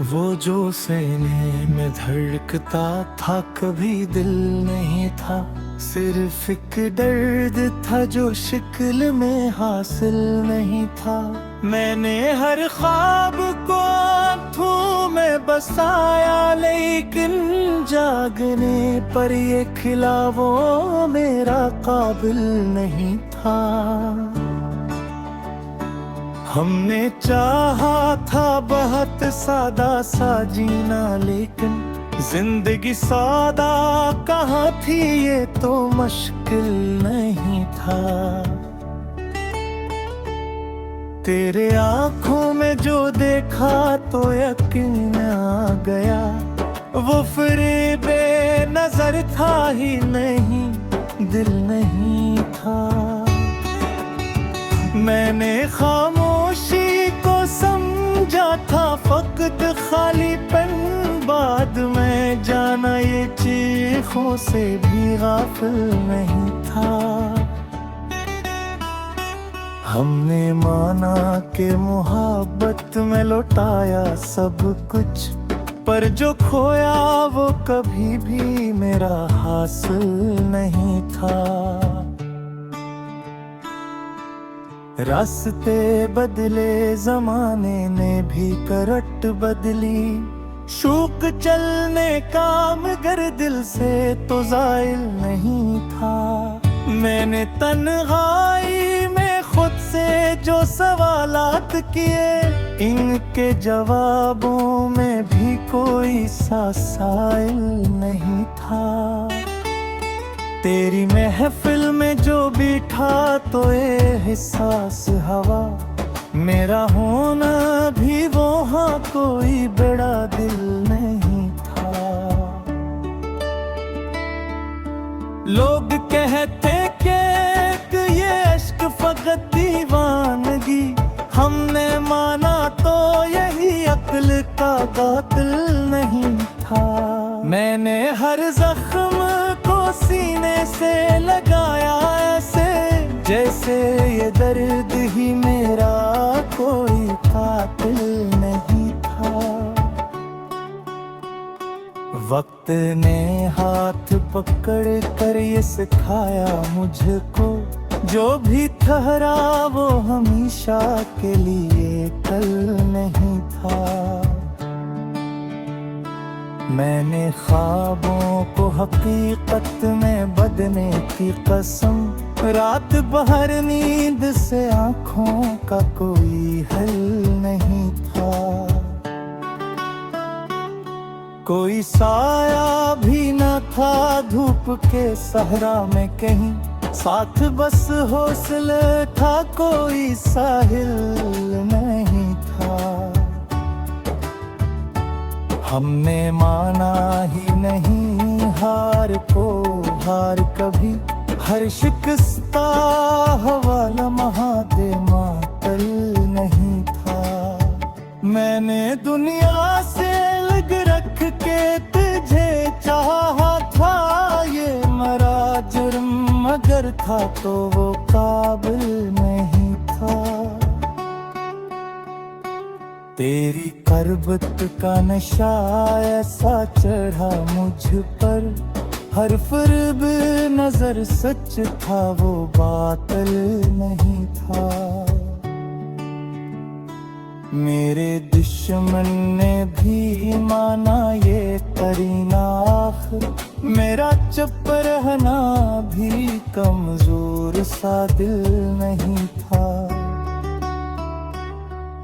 वो जो सीने में धड़कता था कभी दिल नहीं था, सिर्फ एक दर्द था जो शक्ल में हासिल नहीं था। मैंने हर ख्वाब को आंखों में बसाया, लेकिन जागने पर ये खिला वो मेरा काबिल नहीं था। हमने चाहा था बहुत सादा सा जीना, लेकिन जिंदगी सादा कहाँ थी ये तो मुश्किल नहीं था। तेरे आँखों में जो देखा तो यकीन आ गया, वो फरेबे नजर था ही नहीं, दिल नहीं था। मैंने खामोशी को समझा था फकत खालीपन, बाद में जाना ये चीखों से भी गाफिल नहीं था। हमने माना कि मोहब्बत में लौटाया सब कुछ, पर जो खोया वो कभी भी मेरा हासिल नहीं था। रास्ते बदले जमाने ने भी करट बदली, शौक चलने का मगर दिल से तो जाइल नहीं था। मैंने तन्हाई में खुद से जो सवालात किए, इनके जवाबों में भी कोई सा साइल नहीं था। तेरी महफिल में जो बैठा तो ये एहसास हवा, मेरा होना भी वहाँ कोई बड़ा दिल नहीं था। लोग कहते कि ये अश्क फकत दीवानगी, हमने माना तो यही अक्ल का कातिल नहीं था। मैंने हर जख्म को सीने से लगाया ऐसे, जैसे ये दर्द ही मेरा कोई कातिल नहीं था। वक्त ने हाथ पकड़ कर ये सिखाया मुझको, जो भी ठहरा वो हमेशा के लिए कल नहीं था। मैंने ख्वाबों को हकीकत में बदलने की कसम, रात भर नींद से आँखों का कोई हल नहीं था। कोई साया भी न था धूप के सहरा में कहीं, साथ बस हौसला था कोई साहिल नहीं था। हमने माना ही नहीं हार को हार कभी, हर शिकस्ता हवाला महादे मातल नहीं था। मैंने दुनिया से लग रख के तुझे चाहा था, ये मरा जुर्म मगर था तो वो काबिल नहीं था। तेरी करबत का नशा ऐसा चढ़ा मुझ पर, हर फर्ब नजर सच था वो बातिल नहीं था। मेरे दुश्मन ने भी माना ये करीना आखिर, मेरा चुप रहना भी कमजोर सा दिल नहीं था।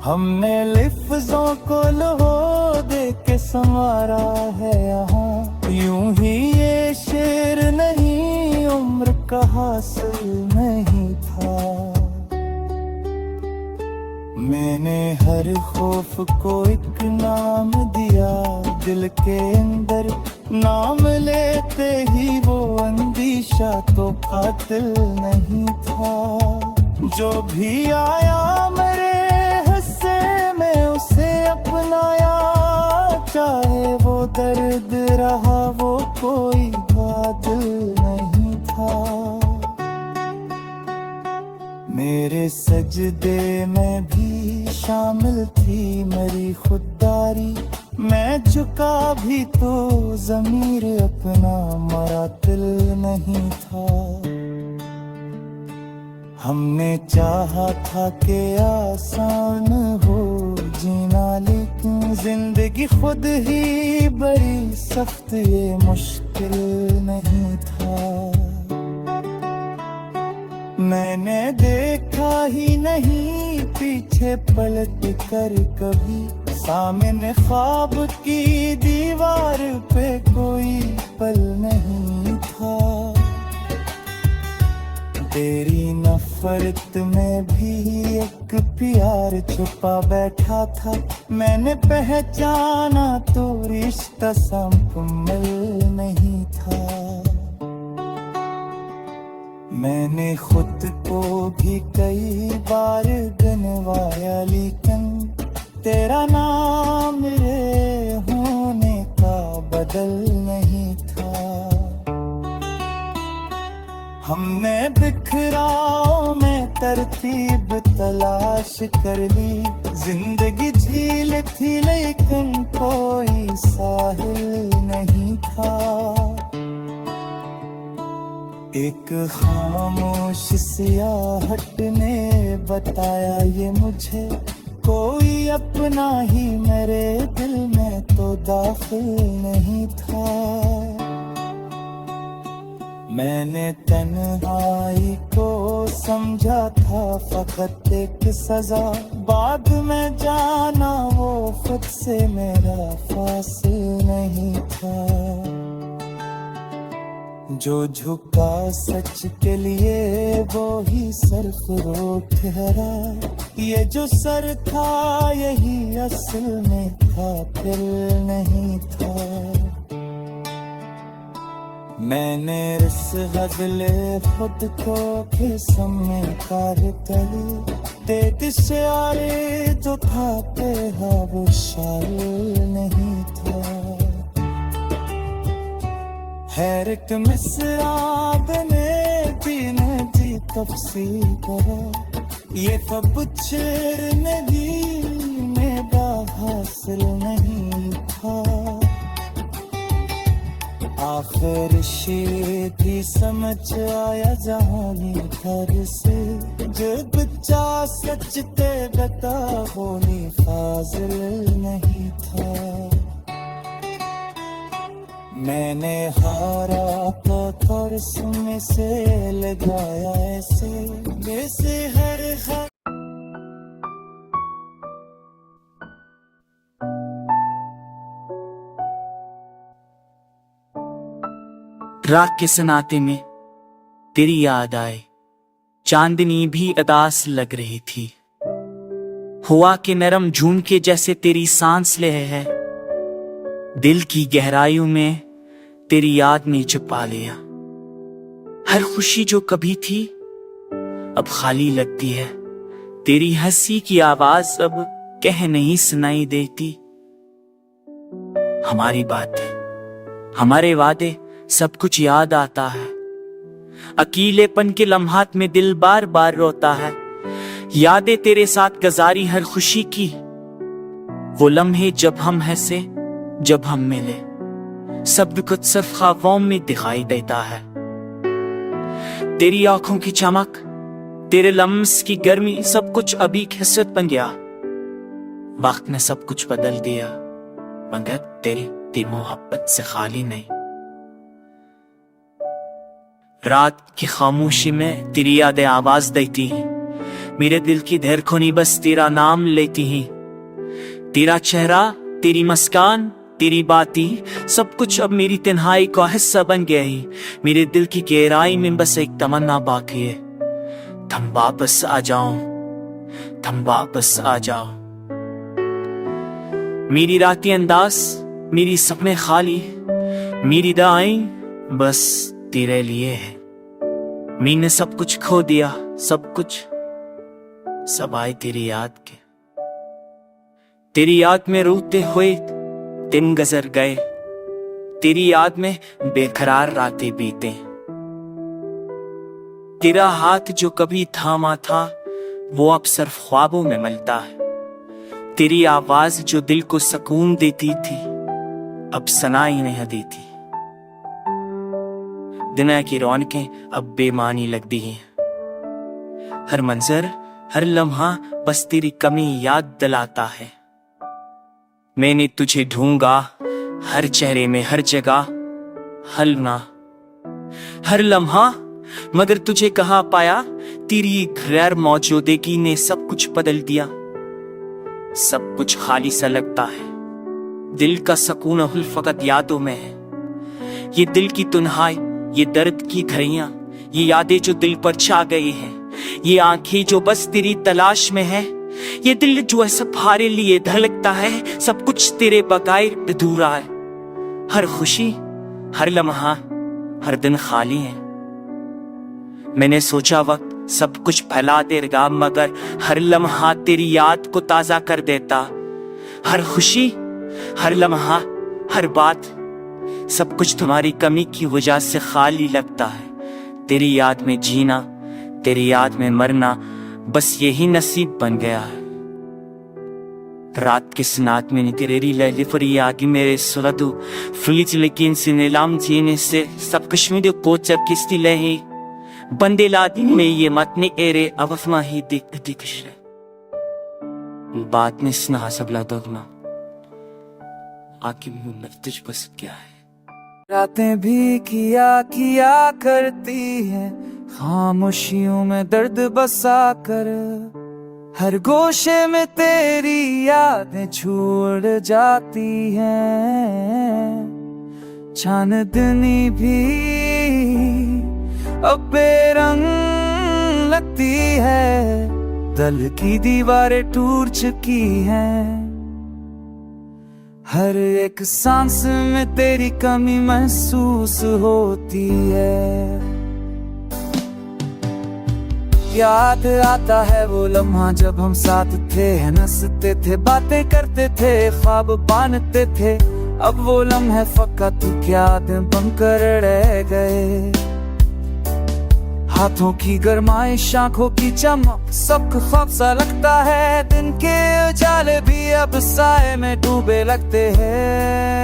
हमने लिफ्ज़ों को लहो दे के संवारा है यहाँ, यूं ही ये शेर नहीं उम्र का हासिल नहीं था। मैंने हर खौफ को एक नाम दिया दिल के अंदर, नाम लेते ही वो अंदेशा तो कातिल नहीं था। जो भी आया मेरे में उसे अपनाया, चाहे वो दर्द रहा वो कोई बादल नहीं था। मेरे सजदे में भी शामिल थी मेरी खुददारी, मैं झुका भी तो ज़मीर अपना मरा दिल नहीं था। हमने चाहा था कि आसान हो जीना, लेकिन जिंदगी खुद ही बड़ी सख्त, ये मुश्किल नहीं था। मैंने देखा ही नहीं पीछे पलट कर कभी, सामने ख्वाब की दीवार पे कोई पल नहीं था। तेरी नफरत में भी एक प्यार छुपा बैठा था। मैंने पहचाना तो रिश्ता संभल नहीं था। मैंने खुद को भी कई बार गनवाया, लेकिन तेरा नाम मेरे होने का बदल नहीं था। हमने बिखराव में तरतीब तलाश कर ली, जिंदगी झील थी लेकिन कोई साहिल नहीं था। एक खामोश सियाहट ने बताया ये मुझे, कोई अपना ही मेरे दिल में तो दाखिल नहीं था। मैंने तन्हाई को समझा था फकत एक सजा, बाद में जाना वो खुद से मेरा फासिल नहीं था। जो झुका सच के लिए वो ही सर फरोख्त ठहरा, ये जो सर था यही असल में कातिल नहीं था। मैंने इस गज़ले खुद को किस्म में कार तली, तेरे शारे जो खाते हैं वो शायर नहीं था। हर एक मिसराब ने दिन जी तफसील करा, ये सब शेर नदी में हासिल नहीं था। आखिर शेर भी समझ आया जहानी घर से, जो बच्चा सच ते बता होनी फाजिल नहीं था। मैंने हारा तो थोड़स में से लगाया ऐसे, जैसे हर रात के सन्नाटे में तेरी याद आए, चांदनी भी अदास लग रही थी। हुआ के नरम झूम के जैसे तेरी सांस ले है, दिल की गहराइयों में तेरी याद ने छुपा लिया। हर खुशी जो कभी थी अब खाली लगती है, तेरी हंसी की आवाज अब कह नहीं सुनाई देती। हमारी बातें, हमारे वादे, सब कुछ याद आता है। अकेलेपन के लम्हात में दिल बार बार रोता है। यादें तेरे साथ गुजारी हर खुशी की, वो लम्हे जब हम हंसे, जब हम मिले, सब कुछ सिर्फ ख्वाबों में दिखाई देता है। तेरी आंखों की चमक, तेरे लम्स की गर्मी, सब कुछ अभी खिस्सत बन गया। वक्त ने सब कुछ बदल दिया, मगर तेरी मोहब्बत से खाली नहीं। रात की खामोशी में तेरी यादें आवाज देती हैं, मेरे दिल की धड़कनें बस तेरा नाम लेती हैं। तेरा चेहरा, तेरी मुस्कान, तेरी बातें, सब कुछ अब मेरी तन्हाई का हिस्सा बन गया है। मेरे दिल की गहराई में बस एक तमन्ना बाकी है, तुम वापस आ जाओ, तुम वापस आ जाओ। मेरी रातें अंदाज, मेरी सपने खाली, मेरी दुआएं बस तेरे लिए है। मैंने सब कुछ खो दिया, सब कुछ, सब आए तेरी याद के। तेरी याद में रोते हुए दिन गुजर गए, तेरी याद में बेकरार रातें बीते। तेरा हाथ जो कभी थामा था वो अब सिर्फ ख्वाबों में मिलता है। तेरी आवाज जो दिल को सुकून देती थी अब सनाई नहीं देती। दुनिया की रौनकें अब बेमानी लगती हैं। हर मंजर हर लम्हा बस तेरी कमी याद दिलाता है। मैंने तुझे ढूंढा हर चेहरे में हर जगह हलना हर लम्हा, मगर तुझे कहाँ पाया। तेरी गैर मौजूदगी ने सब कुछ बदल दिया। सब कुछ खाली सा लगता है। दिल का सुकून फकत यादों में है। ये दिल की तन्हाई, ये दर्द की घड़ियां, ये यादें जो दिल पर छा गई हैं, ये आंखें जो बस तेरी तलाश में है, ये दिल जो है सहारे लिए धड़कता है। सब कुछ तेरे बगैर अधूरा है। हर खुशी हर लम्हा हर दिन खाली है। मैंने सोचा वक्त सब कुछ फैला देगा, मगर हर लम्हा तेरी याद को ताजा कर देता। हर खुशी हर लम्हा हर बात सब कुछ तुम्हारी कमी की वजह से खाली लगता है। तेरी याद में जीना तेरी याद में मरना बस यही नसीब बन गया है। रात के सनात में तेरी लैली फरियादी मेरे सुरदू फ्लीज लेकिन से नीलाम जीने से सब कश्मीर को चर किस्ती लही बंदे लादी में ये मतने एरे अवफमा ही दिख दिखश बात में स्ना सबला दोगना आकी मुन्नत तुझ बस क्या है। रातें भी किया करती हैं खामोशियों में दर्द बसा कर। हर गोशे में तेरी यादें छोड़ जाती हैं। चांदनी भी अब बेरंग लगती है। दिल की दीवारें टूट चुकी हैं। हर एक सांस में तेरी कमी महसूस होती है। याद आता है वो लम्हा जब हम साथ थे, हंसते थे बातें करते थे ख्वाब बांधते थे। अब वो लम्हे फकत क्या दिन बनकर रह गए। हाथों की गरमाइश आंखों की चमक सब ख्वाब सा लगता है। दिन के उजाले भी अब साए में डूबे लगते हैं।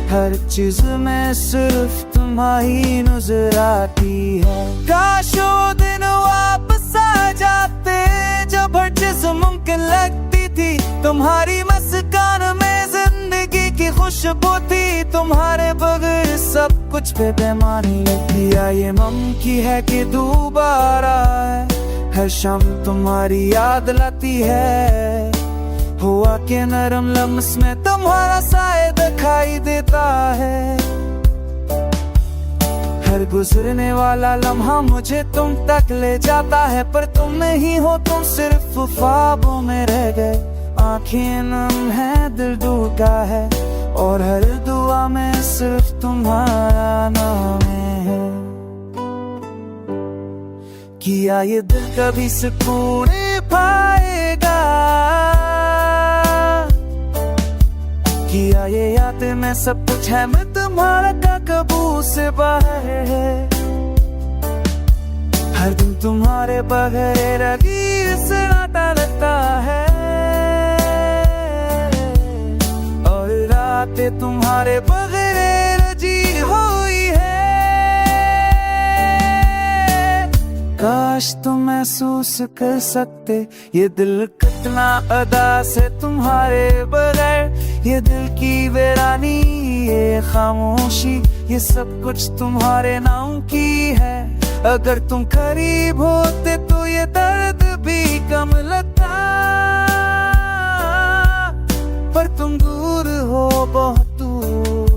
हर चीज में सिर्फ तुम्हारी नजर आती है। काश वो दिन वापस आ जाते जब हर चीज मुमकिन लगती थी। तुम्हारी मुस्कान में जिंदगी की खुशबू थी। तुम्हारे बगैर सब कुछ बेमानी लगती है। ये मुमकिन है कि दोबारा है। हर शाम तुम्हारी याद लाती है। हुआ के नरम लम्स में तुम्हारा साए दिखाई देता है। हर गुजरने वाला लम्हा मुझे तुम तक ले जाता है। पर तुम नहीं हो, तुम सिर्फ ख्वाबों में रह गए। आंखें नम है दिल डूबा है और हर दुआ में सिर्फ तुम्हारा नाम है। किया ये दिल कभी सुकून पाएगा। किया ये याद में सब कुछ है। मैं तुम्हारा का कबू से बाहर है। हर दिन तुम्हारे बगैर अजीब से नाता लगता है। और रातें तुम्हारे बगैर अजीब हुई है। काश तुम महसूस कर सकते ये दिल कितना अदा से तुम्हारे बगैर। ये दिल की वीरानी ये खामोशी ये सब कुछ तुम्हारे नाम की है। अगर तुम करीब होते तो ये दर्द भी कम लगता। पर तुम दूर हो बहुत दूर।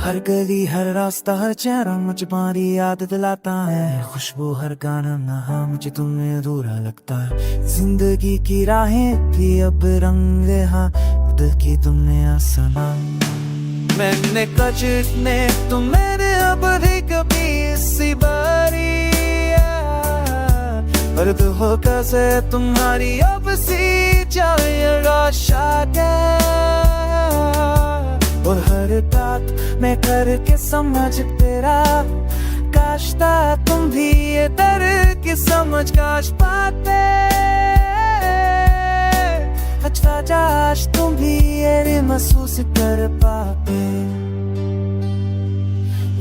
हर गली हर रास्ता हर चेहरा मुझे तुम्हारी याद दिलाता है। खुशबू हर गाना नहा मुझे तुम्हें अधूरा लगता है। जिंदगी की राहें भी अब रंग हाँ दिल की तुमने आसना। मैंने कचने तुम मेरे अब भी कभी इसी बारी। अर्द हो कैसे तुम्हारी अब सी जाएगा शायद। और हर बात मैं करके समझ तेरा काशता तुम भी ये दर्द की समझ काश पाते। अच्छा आज तुम भी ये महसूस कर पाते।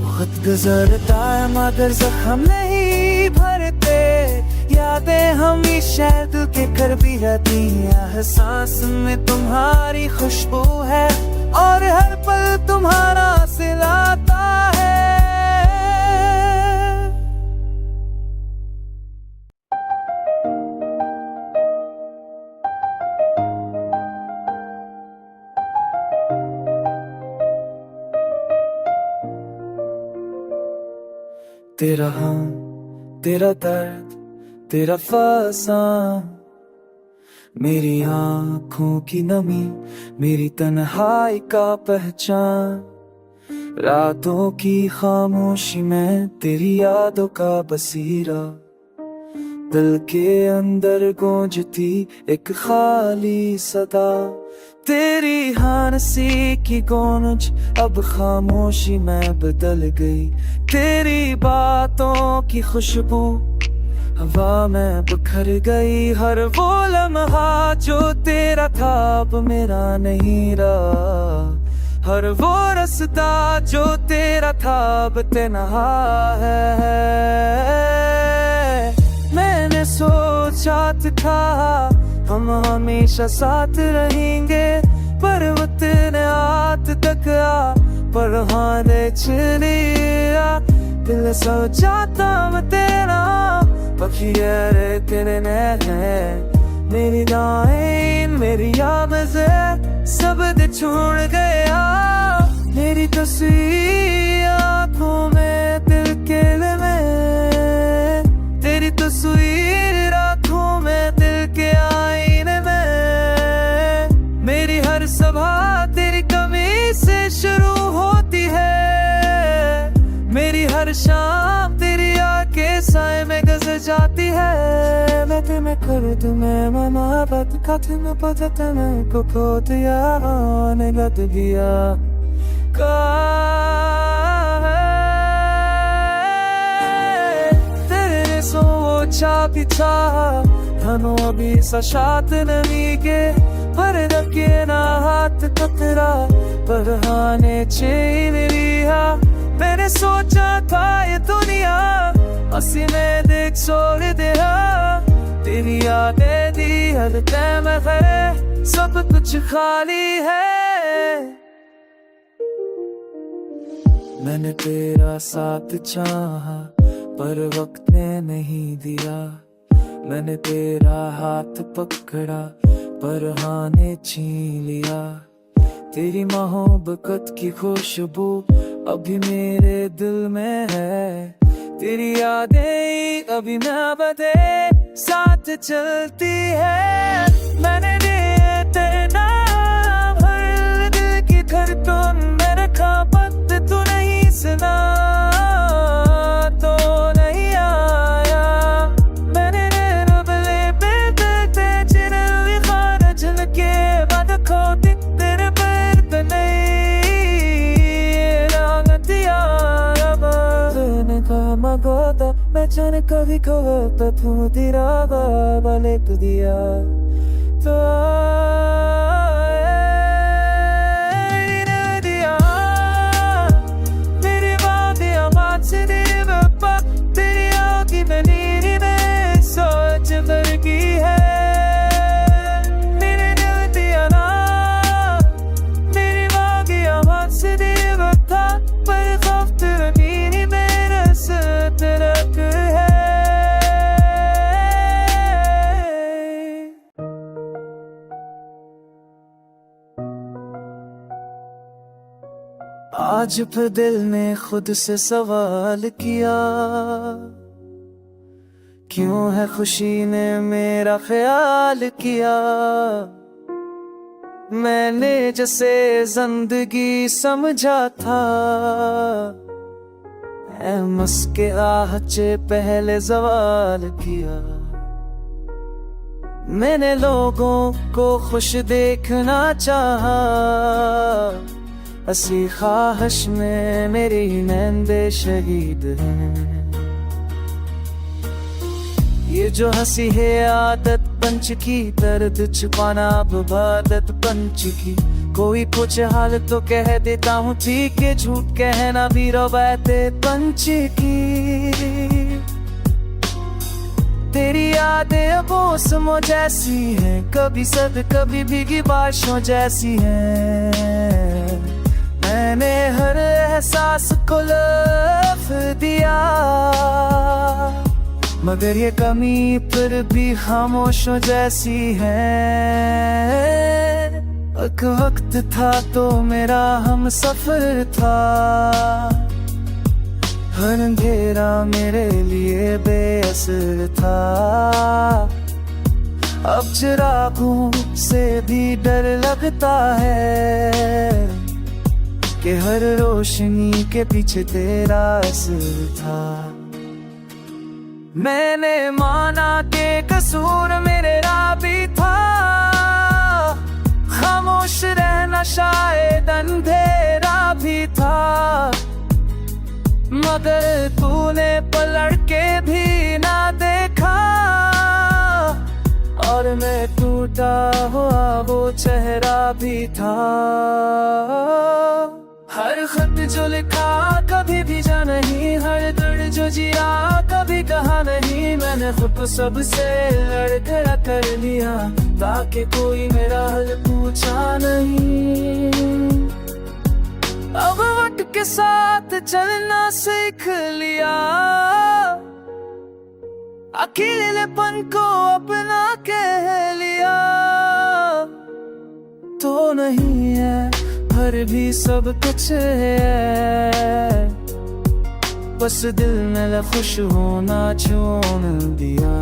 वक्त गुजरता है मगर जख्म नहीं भरते, यादें हमेशा दिल के करीब रहती हैं। एहसास में तुम्हारी खुशबू है और हर पल तुम्हारा सिलाता है। तेरा हम, तेरा दर्द, तेरा फसां, मेरी आँखों की नमी, मेरी तन्हाई का पहचान। रातों की खामोशी में तेरी यादों का बसीरा, दिल के अंदर गूंजती एक खाली सदा। तेरी हंसी की गूंज अब खामोशी में बदल गई, तेरी बातों की खुशबू हवा में बिखर गई। हर वो लम्हा जो तेरा था अब मेरा नहीं रहा, हर वो रास्ता जो तेरा था अब तन्हा है। मैंने सोचा था हम हमेशा साथ रहेंगे, पर वक्त ने हाथ तक पर हाथ चलिया। दिल सोचा मैं तेरा पक्षी है तेरे नैन, मेरी दाएं मेरी याद से सब दे छोड़ गया। मेरी तस्वीर आँखों में दिल के में, तेरी तस्वीर आँखों में दिल के आईने में। मेरी हर सभा तेरी कमी से शुरू होती है, मेरी हर शाम तेरी आके साए में गुजर जाती है। मैं तुम्हें कर तुम्हें मनाबत कठिन पदत में को खो दिया, आने लग गया तेरे सोचा भी था धनो अभी सशात नमी के, पर रखे ना हाथ कतरा पर हाने चेन लिया। मैंने सोचा था ये दुनिया हंसी में देख छोड़ दिया, तेरी यादें दी हर टाइम है सब कुछ खाली है। मैंने तेरा साथ चाहा पर वक्त ने नहीं दिया, मैंने तेरा हाथ पकड़ा पर हाँ ने छीन लिया। तेरी मोहब्बत की खुशबू अभी मेरे दिल में है, तेरी यादें अभी ना बदे साथ चलती है। मैंने तेरे नाम हर दिल की धड़कन में रखा, पत तू नहीं सुना तो नहीं आया। मैंने रबले बेटे चिरल खारज के बाद खोती तेरे पैर पे नहीं रंग दिया। मगोदा मैं जाने कभी को तू दिरागा वाले तू दिया तो दिया मेरी वादियां बात से तेरे बापा, तेरी आँखी में नीरी में सोच भर की है। मेरे दिल दिया ना मेरी वादियां बात से तेरे बापा, पर खौफ तेरा नीरी मेरा तरक है। आज फिर दिल ने खुद से सवाल किया, क्यों है खुशी ने मेरा ख्याल किया। मैंने जैसे जिंदगी समझा था, मस्के आहचे पहले सवाल किया। मैंने लोगों को खुश देखना चाहा, असी ख्वाहिश में मेरी नैंदे शहीद हैं। ये जो हंसी है आदत पंच की, दर्द छुपाना अब आदत पंच की। कोई पूछे हाल तो कह देता हूँ ठीक है, झूठ कहना भी रवायते पंच की। तेरी यादें अब मौसमों जैसी हैं, कभी सर्द कभी भीगी बारिशों जैसी हैं। मैंने हर एहसास को लफ दिया, मगर ये कमी फिर भी खामोशों जैसी है। एक वक्त था तो मेरा हम सफर था, हर अंधेरा मेरे लिए बेअसर था। अब चिरागों से भी डर लगता है कि हर रोशनी के पीछे तेरा असर था। मैंने माना कि कसूर मेरा भी था, खामोश रहना शायद अंधेरा भी था। मगर तूने पलट के भी ना देखा, और मैं टूटा हुआ वो चेहरा भी था। हर खत जो लिखा कभी भेजा नहीं, हर दर्द जो जिया कभी कहा नहीं। मैंने खुद को सबसे लड़खड़ा कर लिया, ताकि कोई मेरा हाल पूछा नहीं। अब वक्त के साथ चलना सीख लिया, अकेलेपन को अपना कह लिया। तो नहीं है पर भी सब कुछ है, बस दिल में खुश होना छोड़ दिया।